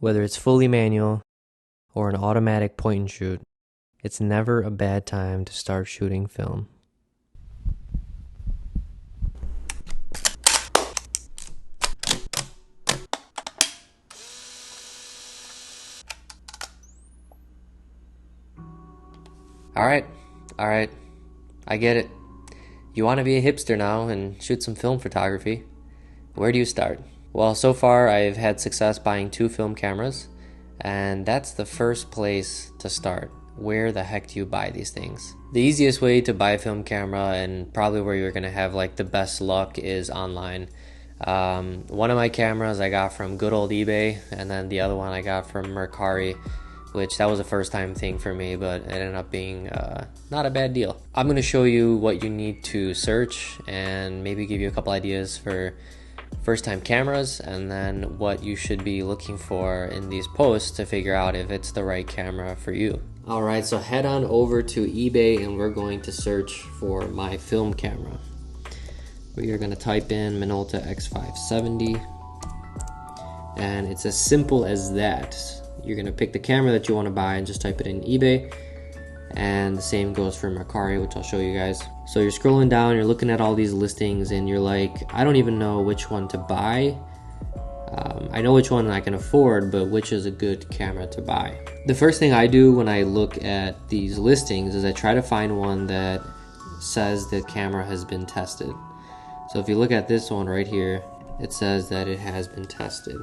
Whether it's fully manual or an automatic point and shoot, it's never a bad time to start shooting film. Alright, I get it. You want to be a hipster now and shoot some film photography. Where do you start? Well, so far I've had success buying 2 film cameras, and that's the first place to start. Where the heck do you buy these things? The easiest way to buy a film camera, and probably where you're going to have like the best luck, is online. One of my cameras I got from good old eBay, and then the other one I got from Mercari, which that was a first time thing for me, but it ended up being not a bad deal. I'm going to show you what you need to search and maybe give you a couple ideas for first time cameras, and then what you should be looking for in these posts to figure out if it's the right camera for you. Alright, so head on over to eBay and we're going to search for my film camera. We are going to type in Minolta X570, and it's as simple as that. You're going to pick the camera that you want to buy and just type it in eBay, and the same goes for Mercari, which I'll show you guys. So you're scrolling down, you're looking at all these listings, and you're like, I don't even know which one to buy. I know which one I can afford, but which is a good camera to buy? The first thing I do when I look at these listings is I try to find one that says the camera has been tested. So if you look at this one right here, it says that it has been tested.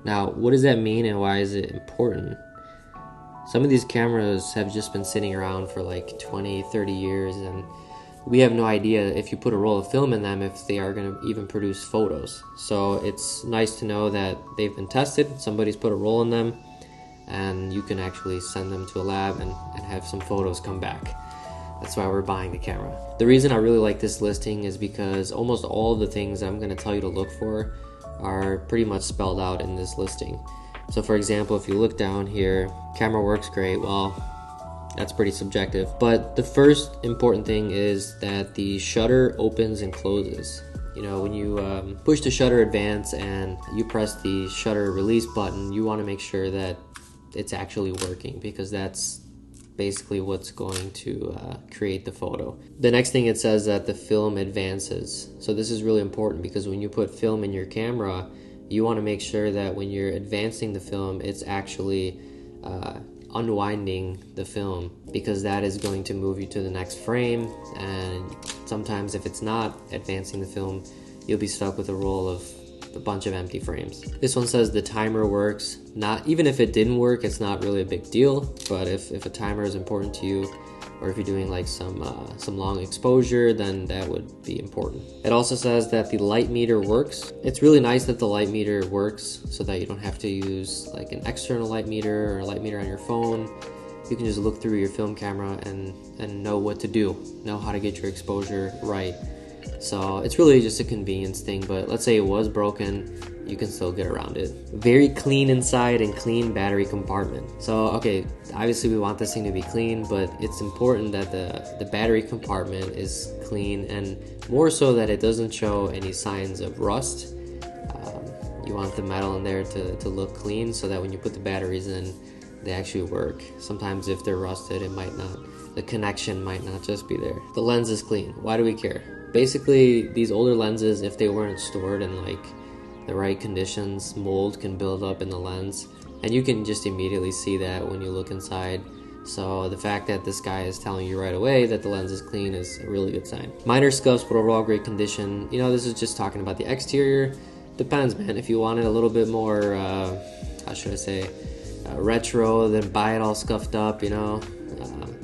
Now, what does that mean and why is it important? Some of these cameras have just been sitting around for like 20, 30 years, and we have no idea if you put a roll of film in them if they are going to even produce photos. So it's nice to know that they've been tested, somebody's put a roll in them, and you can actually send them to a lab and have some photos come back. That's why we're buying the camera. The reason I really like this listing is because almost all of the things I'm going to tell you to look for are pretty much spelled out in this listing. So for example, if you look down here, camera works great. Well, that's pretty subjective. But the first important thing is that the shutter opens and closes. You know, when you push the shutter advance and you press the shutter release button, you want to make sure that it's actually working, because that's basically what's going to create the photo. The next thing, it says that the film advances. So this is really important, because when you put film in your camera, you want to make sure that when you're advancing the film, it's actually unwinding the film, because that is going to move you to the next frame. And sometimes if it's not advancing the film, you'll be stuck with a roll of a bunch of empty frames. This one says the timer works. Not even if it didn't work, it's not really a big deal, but if a timer is important to you, or if you're doing like some long exposure, then that would be important. It also says that the light meter works. It's really nice that the light meter works so that you don't have to use like an external light meter or a light meter on your phone. You can just look through your film camera and know what to do, know how to get your exposure right. So it's really just a convenience thing, but let's say it was broken, you can still get around it. Very clean inside and clean battery compartment. So okay, obviously we want this thing to be clean, but it's important that the battery compartment is clean, and more so that it doesn't show any signs of rust. You want the metal in there to look clean, so that when you put the batteries in, they actually work. Sometimes if they're rusted, it might not, the connection might not just be there. The lens is clean. Why do we care? Basically, these older lenses, if they weren't stored in like the right conditions, mold can build up in the lens, and you can just immediately see that when you look inside. So the fact that this guy is telling you right away that the lens is clean is a really good sign. Minor scuffs, but overall great condition. You know, this is just talking about the exterior. Depends, man. If you wanted a little bit more, how should I say, retro, then buy it all scuffed up, you know.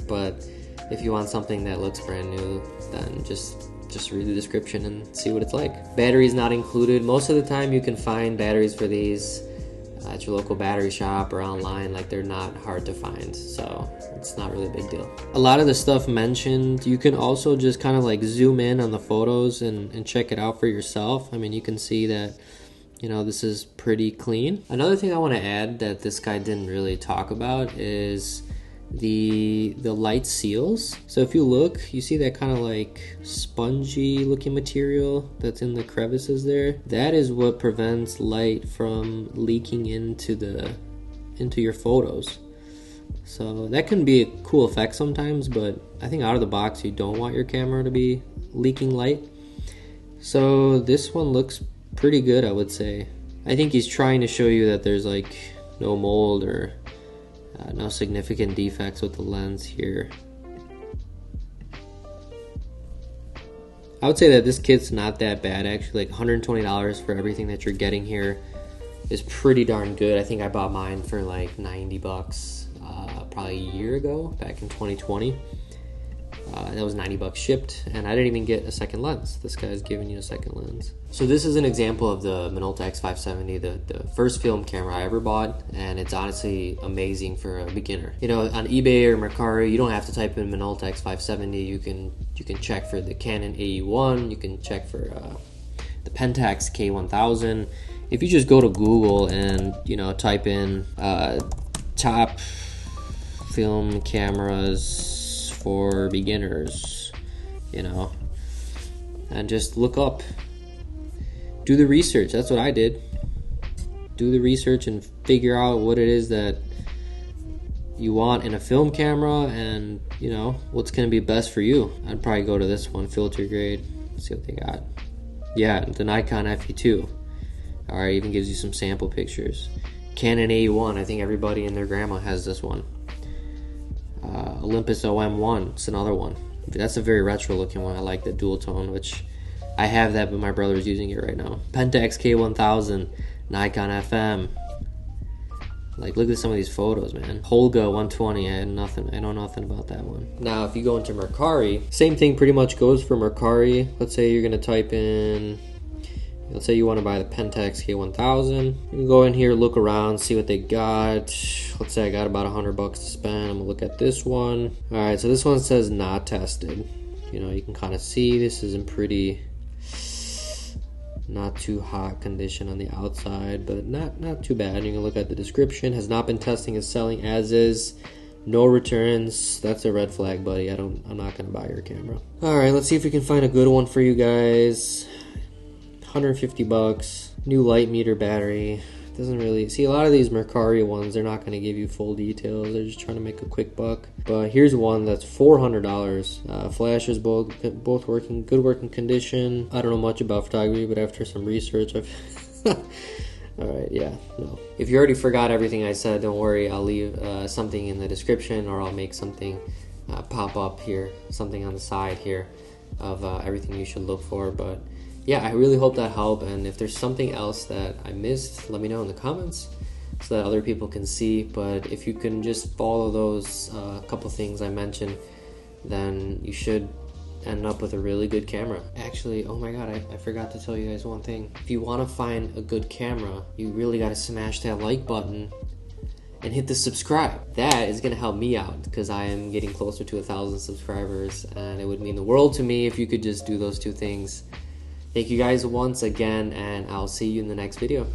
But if you want something that looks brand new, then just read the description and see what it's like. Batteries not included. Most of the time you can find batteries for these at your local battery shop or online. Like, they're not hard to find, so it's not really a big deal. A lot of the stuff mentioned, you can also just kind of like zoom in on the photos and check it out for yourself. I mean, you can see that, you know, this is pretty clean. Another thing I want to add that this guy didn't really talk about is the light seals. So if you look, you see that kind of like spongy looking material that's in the crevices there. That is what prevents light from leaking into your photos. So that can be a cool effect sometimes, but I think out of the box you don't want your camera to be leaking light. So this one looks pretty good, I would say. I think he's trying to show you that there's like no mold or no significant defects with the lens here. I would say that this kit's not that bad actually. Like $120 for everything that you're getting here is pretty darn good. I think I bought mine for like 90 bucks probably a year ago, back in 2020. That was 90 bucks shipped, and I didn't even get a second lens. This guy's giving you a second lens. So this is an example of the Minolta X570, the first film camera I ever bought, and it's honestly amazing for a beginner. You know, on eBay or Mercari, you don't have to type in Minolta X570. You can check for the Canon AE1. You can check for the Pentax K1000. If you just go to Google and type in top film cameras for beginners, and just look up, do the research. That's what I did. Do the research and figure out what it is that you want in a film camera, and what's going to be best for you. I'd probably go to this one, filter grade. See what they got. Yeah, the Nikon FE2. Alright, even gives you some sample pictures. Canon AE1, I think everybody and their grandma has this one. Olympus OM1, it's another one. That's a very retro looking one. I like the dual tone, which I have that, but my brother's using it right now. Pentax K1000, Nikon FM. Like, look at some of these photos, man. Holga 120, I know nothing about that one. Now, if you go into Mercari, same thing pretty much goes for Mercari. Let's say you're gonna type in, let's say you want to buy the Pentax K1000. You can go in here, look around, see what they got. Let's say I got about 100 bucks to spend. I'm gonna look at this one. All right, so this one says not tested. You can kind of see this is in pretty not too hot condition on the outside, but not too bad. You can look at the description. Has not been testing and selling as is. No returns. That's a red flag, buddy. I'm not gonna buy your camera. All right, let's see if we can find a good one for you guys. 150 bucks, new light meter battery. Doesn't really see a lot of these Mercari ones. They're not going to give you full details. They're just trying to make a quick buck. But here's one that's $400. Flashes both working, good working condition. I don't know much about photography, but after some research, all right, yeah, no. If you already forgot everything I said, don't worry. I'll leave something in the description, or I'll make something pop up here, something on the side here of everything you should look for. But yeah, I really hope that helped, and if there's something else that I missed, let me know in the comments so that other people can see. But if you can just follow those couple things I mentioned, then you should end up with a really good camera. Actually, oh my god, I forgot to tell you guys one thing. If you want to find a good camera, you really got to smash that like button and hit the subscribe. That is going to help me out, because I am getting closer to 1,000 subscribers, and it would mean the world to me if you could just do those two things. Thank you guys once again, and I'll see you in the next video.